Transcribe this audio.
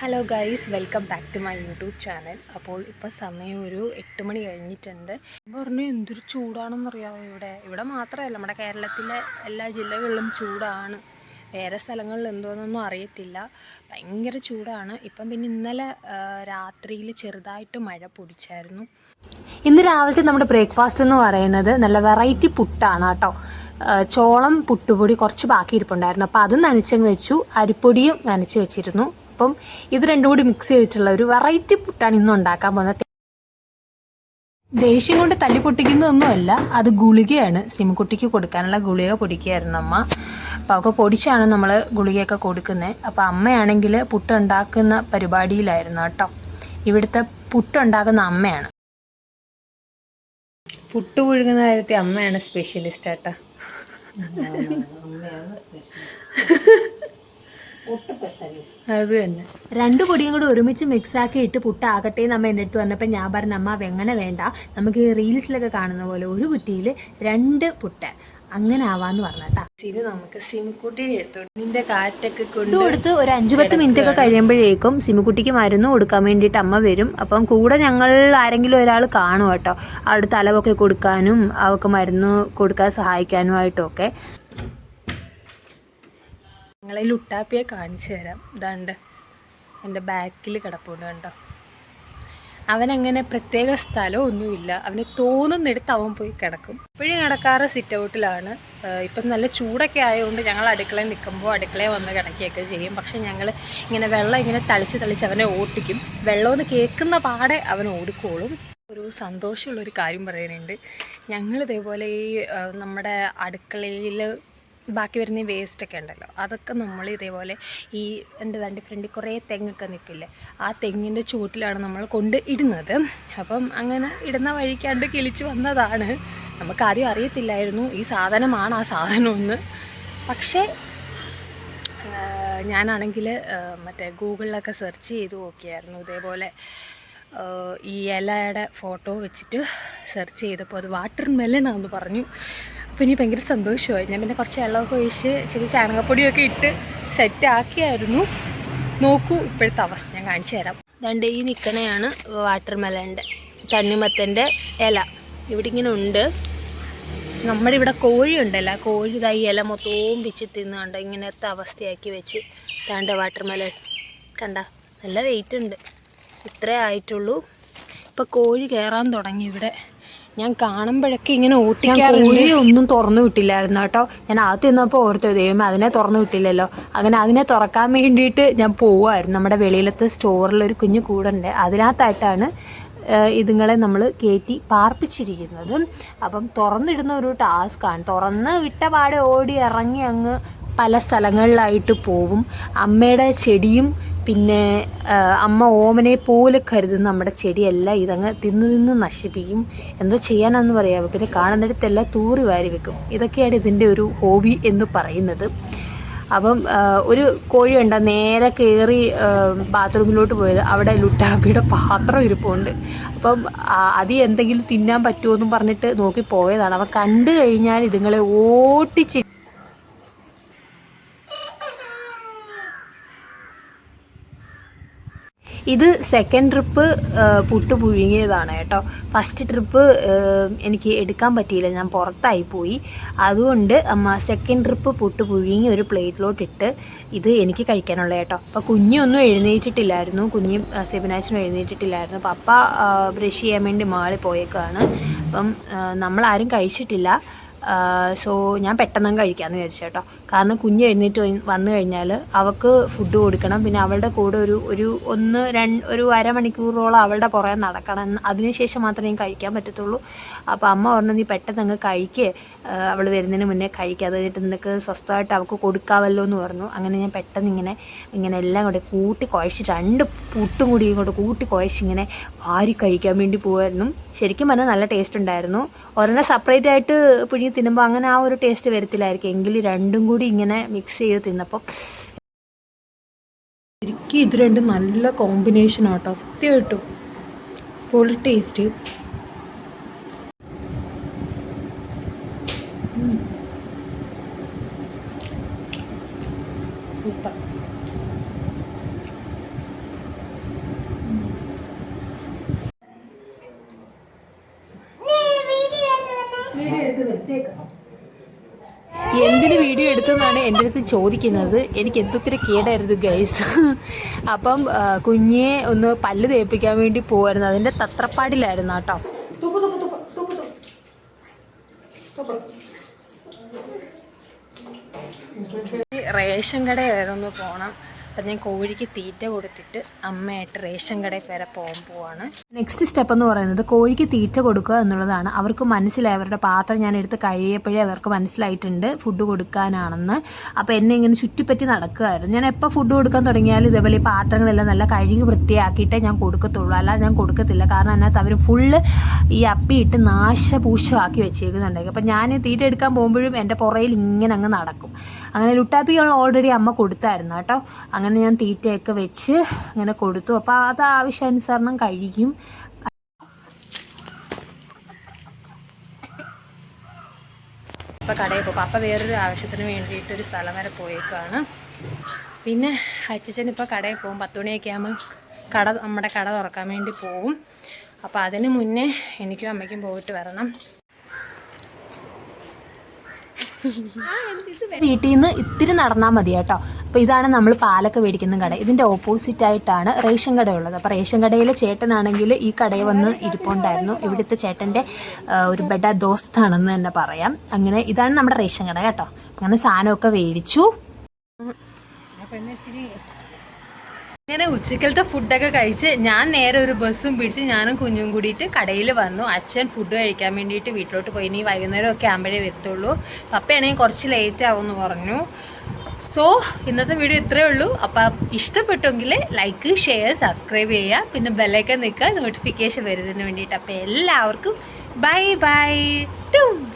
Hello guys, welcome back to my YouTube channel. അപ്പോൾ ഇപ്പോൾ സമയം ഒരു 8 മണി കഴിഞ്ഞിട്ടുണ്ട്. പറഞ്ഞു എന്തൊരു ചൂടാണെന്നറിയാമോ ഇവിടെ മാത്രമല്ല, നമ്മുടെ കേരളത്തിലെ എല്ലാ ജില്ലകളിലും ചൂടാണ്. വേറെ സ്ഥലങ്ങളിൽ എന്തോന്നൊന്നും അറിയത്തില്ല, ഭയങ്കര ചൂടാണ്. ഇപ്പം പിന്നെ ഇന്നലെ രാത്രിയിൽ ചെറുതായിട്ട് മഴ പൊടിച്ചായിരുന്നു. ഇന്ന് രാവിലത്തെ നമ്മുടെ ബ്രേക്ക്ഫാസ്റ്റ് എന്ന് പറയുന്നത് നല്ല വെറൈറ്റി പുട്ടാണ് കേട്ടോ. ചോളം പുട്ടുപൊടി കുറച്ച് ബാക്കി ഇരിപ്പുണ്ടായിരുന്നു, അപ്പോൾ അതും നനച്ചങ്ങ് വെച്ചു. അരിപ്പൊടിയും നനച്ച് വെച്ചിരുന്നു. അപ്പം ഇത് രണ്ടും കൂടി മിക്സ് ചെയ്തിട്ടുള്ള ഒരു വെറൈറ്റി പുട്ടാണ് ഇന്ന് ഉണ്ടാക്കാൻ പോകുന്നത്. ദേഷ്യം കൊണ്ട് തല്ലി പൊട്ടിക്കുന്നതൊന്നുമല്ല, അത് ഗുളികയാണ്. സിമുക്കുട്ടിക്ക് കൊടുക്കാനുള്ള ഗുളിക പൊടിക്കുകയായിരുന്നു അമ്മ. അപ്പോൾ അവൾക്ക് പൊടിച്ചാണ് നമ്മൾ ഗുളികയൊക്കെ കൊടുക്കുന്നത്. അപ്പോൾ അമ്മയാണെങ്കിൽ പുട്ടുണ്ടാക്കുന്ന പരിപാടിയിലായിരുന്നു കേട്ടോ. ഇവിടുത്തെ പുട്ടുണ്ടാക്കുന്ന അമ്മയാണ്. പുട്ട് പുഴുകുന്ന കാര്യത്തിൽ അമ്മയാണ് സ്പെഷ്യലിസ്റ്റ് ആട്ടാ. അത് തന്നെ. രണ്ട് പൊടിയും കൂടി ഒരുമിച്ച് മിക്സ് ആക്കി ഇട്ട് പുട്ടാകട്ടെ എന്ന് എൻ്റെ അടുത്ത് വന്നപ്പോൾ ഞാൻ പറഞ്ഞ അമ്മ എങ്ങനെ വേണ്ട, നമുക്ക് റീൽസിലൊക്കെ കാണുന്ന പോലെ ഒരു കുറ്റിയിൽ 2 പുട്ട് അങ്ങനെ ആവാന്ന് പറഞ്ഞാട്ടാ. ഇത് നമുക്ക് സിമുക്കുട്ടിയുടെ എടുത്തോണ്ടിന്റെ കാറ്റൊക്കെ കൊടുത്ത് ഒരു 5-10 മിനിറ്റ് ഒക്കെ കഴിയുമ്പോഴേക്കും സിമുക്കുട്ടിക്ക് മരുന്ന് കൊടുക്കാൻ വേണ്ടിയിട്ട് അമ്മ വരും. അപ്പം കൂടെ ഞങ്ങൾ ആരെങ്കിലും ഒരാൾ കാണും കേട്ടോ, അവളുടെ തലവൊക്കെ കൊടുക്കാനും അവൾക്ക് മരുന്ന് കൊടുക്കാൻ സഹായിക്കാനുമായിട്ടും ഒക്കെ. ഞങ്ങളെ ലുട്ടാപ്പിയെ കാണിച്ചു തരാം. ഇതാണ്ട് എൻ്റെ ബാക്കിൽ കിടപ്പുണ്ട് കണ്ടോ. അവനങ്ങനെ പ്രത്യേക സ്ഥലമൊന്നുമില്ല, അവന് തോന്നുന്നിടത്ത് അവൻ പോയി കിടക്കും. ഇപ്പോഴും കിടക്കാറ് സിറ്റ് ഔട്ടിലാണ്. ഇപ്പം നല്ല ചൂടൊക്കെ ആയതുകൊണ്ട് ഞങ്ങൾ അടുക്കളയിൽ നിൽക്കുമ്പോൾ അടുക്കളയിൽ വന്ന് കിടക്കുകയൊക്കെ ചെയ്യും. പക്ഷേ ഞങ്ങൾ ഇങ്ങനെ വെള്ളം ഇങ്ങനെ തളിച്ച് അവനെ ഓട്ടിക്കും. വെള്ളമൊന്ന് കേൾക്കുന്ന പാടെ അവൻ ഓടിക്കോളും. ഒരു സന്തോഷമുള്ളൊരു കാര്യം പറയാനുണ്ട്. ഞങ്ങൾ ഇതേപോലെ ഈ നമ്മുടെ അടുക്കളയിൽ ബാക്കി വരുന്ന ഈ വേസ്റ്റൊക്കെ ഉണ്ടല്ലോ, അതൊക്കെ നമ്മൾ ഇതേപോലെ ഈ എൻ്റെ തൻ്റെ ഫ്രണ്ടിൽ കുറേ തെങ്ങൊക്കെ നിൽക്കില്ലേ, ആ തെങ്ങിൻ്റെ ചുവട്ടിലാണ് നമ്മൾ കൊണ്ട് ഇടുന്നത്. അപ്പം അങ്ങനെ ഇടുന്ന വഴിക്കാണ്ട് കിളിച്ച് വന്നതാണ്. നമുക്കാദ്യം അറിയത്തില്ലായിരുന്നു ഈ സാധനമാണ് ആ സാധനമൊന്ന്. പക്ഷേ ഞാനാണെങ്കിൽ മറ്റേ ഗൂഗിളിലൊക്കെ സെർച്ച് ചെയ്ത് നോക്കിയായിരുന്നു. ഇതേപോലെ ഈ ഇലയുടെ ഫോട്ടോ വെച്ചിട്ട് സെർച്ച് ചെയ്തപ്പോൾ അത് വാട്ടർ മെലനാണെന്ന് പറഞ്ഞു. അപ്പോൾ ഇനി ഭയങ്കര സന്തോഷമായി. ഞാൻ പിന്നെ കുറച്ച് വെള്ളമൊക്കെ ഒഴിച്ച് ഇച്ചിരി ചാണകപ്പൊടിയൊക്കെ ഇട്ട് സെറ്റാക്കിയായിരുന്നു. നോക്കൂ ഇപ്പോഴത്തെ അവസ്ഥ ഞാൻ കാണിച്ചു തരാം. രണ്ട് ഈ നിൽക്കണയാണ് വാട്ടർ മെലൻ്റെ തണ്ണിമത്തൻ്റെ ഇല. ഇവിടെ ഇങ്ങനെ ഉണ്ട്. നമ്മുടെ ഇവിടെ കോഴി ഉണ്ടല്ലോ, കോഴി ഇതായി ഇല മൊത്തവും പിച്ച് തിന്നുണ്ട്. ഇങ്ങനത്തെ അവസ്ഥയാക്കി വെച്ച് താണ്ട വാട്ടർ മെലൺ കണ്ട, നല്ല വെയിറ്റ് ഉണ്ട്. ഇത്രേ ആയിട്ടുള്ളൂ. ഇപ്പോൾ കോഴി കയറാൻ തുടങ്ങി ഇവിടെ. ഞാൻ കാണുമ്പോഴൊക്കെ ഇങ്ങനെ ഓട്ടിക്കാറുണ്ട്. കോഴി ഒന്നും തുറന്നു വിട്ടില്ലായിരുന്നു കേട്ടോ. ഞാൻ അകത്ത് നിന്നപ്പോൾ ഓർത്ത് ദൈവമേ അതിനെ തുറന്നു വിട്ടില്ലല്ലോ. അങ്ങനെ അതിനെ തുറക്കാൻ വേണ്ടിയിട്ട് ഞാൻ പോവുമായിരുന്നു. നമ്മുടെ വെളിയിലത്തെ സ്റ്റോറിലൊരു കുഞ്ഞു കൂടുണ്ട്, അതിനകത്തായിട്ടാണ് ഇതുങ്ങളെ നമ്മൾ കയറ്റി പാർപ്പിച്ചിരിക്കുന്നത്. അപ്പം തുറന്നിടുന്ന ഒരു ടാസ്ക്കാണ്. തുറന്ന് വിട്ട പാടെ ഓടി ഇറങ്ങി അങ്ങ് പല സ്ഥലങ്ങളിലായിട്ട് പോവും. അമ്മയുടെ ചെടിയും പിന്നെ അമ്മ ഓമനെ പോലെ കരുതുന്ന നമ്മുടെ ചെടിയെല്ലാം ഇതങ്ങ് തിന്ന് നശിപ്പിക്കും. എന്തോ ചെയ്യാനാന്ന് പറയാമോ. പിന്നെ കാണുന്നിടത്തെല്ലാം തൂറി വാരി വെക്കും. ഇതൊക്കെയാണ് ഇതിൻ്റെ ഒരു ഹോബി എന്ന് പറയുന്നത്. അപ്പം ഒരു കോഴി ഉണ്ട് നേരെ കയറി ബാത്റൂമിലോട്ട് പോയത്. അവിടെ ലുട്ടാപ്പിയുടെ പാത്രം ഇരിപ്പുണ്ട്. അപ്പം അത് എന്തെങ്കിലും തിന്നാൻ പറ്റുമോ എന്നും പറഞ്ഞിട്ട് നോക്കി പോയതാണ്. അവൻ കണ്ടു കഴിഞ്ഞാൽ ഇതുങ്ങളെ ഓട്ടിച്ച്. ഇത് സെക്കൻഡ് ട്രിപ്പ് പുട്ട് പുഴുങ്ങിയതാണ് കേട്ടോ. ഫസ്റ്റ് ട്രിപ്പ് എനിക്ക് എടുക്കാൻ പറ്റിയില്ല, ഞാൻ പുറത്തായിപ്പോയി. അതുകൊണ്ട് അമ്മ സെക്കൻഡ് ട്രിപ്പ് പുട്ട് പുഴുങ്ങി ഒരു പ്ലേറ്റിലോട്ടിട്ട് ഇത് എനിക്ക് കഴിക്കാനുള്ള കേട്ടോ. അപ്പോൾ കുഞ്ഞൊന്നും എഴുന്നേറ്റിട്ടില്ലായിരുന്നു, കുഞ്ഞും സെബിനാച്ചനും എഴുന്നേറ്റിട്ടില്ലായിരുന്നു. പപ്പ ബ്രഷ് ചെയ്യാൻ വേണ്ടി മാളിൽ പോയേക്കാണ്. അപ്പം നമ്മളാരും കഴിച്ചിട്ടില്ല. സോ ഞാൻ പെട്ടെന്ന് കഴിക്കാമെന്ന് വിചാരിച്ചു കേട്ടോ. കാരണം കുഞ്ഞ് എഴുന്നേറ്റ് വന്നു കഴിഞ്ഞാൽ അവൾക്ക് ഫുഡ് കൊടുക്കണം. പിന്നെ അവളുടെ കൂടെ ഒരു അരമണിക്കൂറോളം അവളുടെ പുറകെ നടക്കണം. അതിനുശേഷം മാത്രമേ ഞാൻ കഴിക്കാൻ പറ്റത്തുള്ളൂ. അപ്പോൾ അമ്മ പറഞ്ഞു നീ പെട്ടെന്ന് കഴിക്ക്, അവൾ വരുന്നതിന് മുന്നേ കഴിക്കുക, അത് കഴിഞ്ഞിട്ട് നിനക്ക് സ്വസ്ഥമായിട്ട് അവൾക്ക് കൊടുക്കാമല്ലോ എന്ന് പറഞ്ഞു. അങ്ങനെ ഞാൻ പെട്ടെന്ന് ഇങ്ങനെ എല്ലാം കൂടെ കൂട്ടി കുഴച്ച് 2 പുട്ടും കൂടി ഇങ്ങോട്ട് കൂട്ടി കുഴച്ച് ഇങ്ങനെ വാരി കഴിക്കാൻ വേണ്ടി പോകുമായിരുന്നു. ശരിക്കും പറഞ്ഞാൽ നല്ല ടേസ്റ്റ് ഉണ്ടായിരുന്നു. ഒരെണ്ണം സെപ്പറേറ്റ് ആയിട്ട് പിഴിഞ്ഞ് തിന്നുമ്പോൾ അങ്ങനെ ആ ഒരു ടേസ്റ്റ് വരത്തില്ലായിരിക്കും. എങ്കിലും രണ്ടും കൂടി ഇങ്ങനെ മിക്സ് ചെയ്ത് തിന്നപ്പോൾ ശരിക്കും ഇത് രണ്ടും നല്ല കോമ്പിനേഷൻ ആട്ടോ, സത്യമായിട്ടും പൊളി ടേസ്റ്റ്. സൂപ്പർ. എടുത്തു എന്നാണ് എൻ്റെ അടുത്ത് ചോദിക്കുന്നത്. എനിക്ക് എന്തൊത്തിരി കേടായിരുന്നു ഗൈസ്. അപ്പം കുഞ്ഞിയെ ഒന്ന് പല്ല് തേപ്പിക്കാൻ വേണ്ടി പോവായിരുന്നു, അതിൻ്റെ തത്രപ്പാടിലായിരുന്നു കേട്ടോ. റേഷൻ കടയിൽ വരെ ഒന്ന് പോകണം. അപ്പം ഞാൻ കോഴിക്ക് തീറ്റ കൊടുത്തിട്ട് അമ്മയായിട്ട് റേഷൻ കടയിൽ വരെ പോവാണ്. നെക്സ്റ്റ് സ്റ്റെപ്പ് എന്ന് പറയുന്നത് കോഴിക്ക് തീറ്റ കൊടുക്കുക എന്നുള്ളതാണ്. അവർക്ക് മനസ്സിലായി, അവരുടെ പാത്രം ഞാൻ എടുത്ത് കഴിയപ്പോഴേ അവർക്ക് മനസ്സിലായിട്ടുണ്ട് ഫുഡ് കൊടുക്കാനാണെന്ന്. അപ്പോൾ എന്നെ ഇങ്ങനെ ചുറ്റിപ്പറ്റി നടക്കുമായിരുന്നു. ഞാൻ എപ്പോൾ ഫുഡ് കൊടുക്കാൻ തുടങ്ങിയാലും ഇതേപോലെ ഈ പാത്രങ്ങളെല്ലാം നല്ല കഴുകി വൃത്തിയാക്കിയിട്ടേ ഞാൻ കൊടുക്കത്തുള്ളൂ, അല്ലാതെ ഞാൻ കൊടുക്കത്തില്ല. കാരണം അതിനകത്ത് അവർ ഫുള്ള് ഈ അപ്പിയിട്ട് നാശപൂശമാക്കി വെച്ചേക്കുന്നുണ്ടെങ്കിൽ. അപ്പം ഞാൻ തീറ്റ എടുക്കാൻ പോകുമ്പോഴും എൻ്റെ പുറയിൽ ഇങ്ങനെ അങ്ങ് നടക്കും. അങ്ങനെ ലുട്ടാപ്പികൾ ഓൾറെഡി അമ്മ കൊടുത്തായിരുന്നു കേട്ടോ. അങ്ങനെ ഞാൻ തീറ്റയൊക്കെ വെച്ച് അങ്ങനെ കൊടുത്തു. അപ്പോൾ അത് ആവശ്യാനുസരണം കഴിക്കും. അപ്പോൾ കടയിൽ പോകും. അപ്പോൾ വേറൊരു ആവശ്യത്തിന് വേണ്ടിയിട്ടൊരു സ്ഥലം വരെ പോയേക്കാണ്. പിന്നെ അച്ഛൻ ഇപ്പോൾ കടയിൽ പോകും. 10 മണിയൊക്കെ ആകുമ്പോൾ നമ്മുടെ കട തുറക്കാൻ വേണ്ടി പോവും. അപ്പോൾ അതിന് മുന്നേ എനിക്കും അമ്മയ്ക്കും പോയിട്ട് വരണം. വീട്ടിൽ നിന്ന് ഇത്തിരി നടന്നാൽ മതി കേട്ടോ. അപ്പോൾ ഇതാണ് നമ്മൾ പാലൊക്കെ മേടിക്കുന്ന കട. ഇതിൻ്റെ ഓപ്പോസിറ്റ് ആയിട്ടാണ് റേഷൻ കട ഉള്ളത്. അപ്പോൾ റേഷൻ കടയിലെ ചേട്ടനാണെങ്കിൽ ഈ കടയിൽ വന്ന് ഇരിപ്പുണ്ടായിരുന്നു. ഇവിടുത്തെ ചേട്ടൻ്റെ ഒരു ബെഡ ദോസ്താണെന്ന് തന്നെ പറയാം. അങ്ങനെ ഇതാണ് നമ്മുടെ റേഷൻ കട കേട്ടോ. അങ്ങനെ സാധനമൊക്കെ മേടിച്ചു. ഇങ്ങനെ ഉച്ചക്കലത്തെ ഫുഡൊക്കെ കഴിച്ച് ഞാൻ നേരെ ഒരു ബസ്സും പിടിച്ച് ഞാനും കുഞ്ഞും കൂടിയിട്ട് കടയിൽ വന്നു. അച്ഛൻ ഫുഡ് കഴിക്കാൻ വേണ്ടിയിട്ട് വീട്ടിലോട്ട് പോയി. ഇനി വൈകുന്നേരമൊക്കെ ആകുമ്പോഴേ വരത്തുള്ളൂ. പപ്പയാണെങ്കിൽ കുറച്ച് ലേറ്റ് ആവുമെന്ന് പറഞ്ഞു. സോ ഇന്നത്തെ വീഡിയോ ഇത്രയേ ഉള്ളൂ. അപ്പം ഇഷ്ടപ്പെട്ടെങ്കിൽ ലൈക്ക്, ഷെയർ, സബ്സ്ക്രൈബ് ചെയ്യുക. പിന്നെ ബെല്ലൈക്കൺ നിൽക്കുക, നോട്ടിഫിക്കേഷൻ വരുന്നതിന് വേണ്ടിയിട്ട്. അപ്പോൾ എല്ലാവർക്കും ബൈ ബൈ.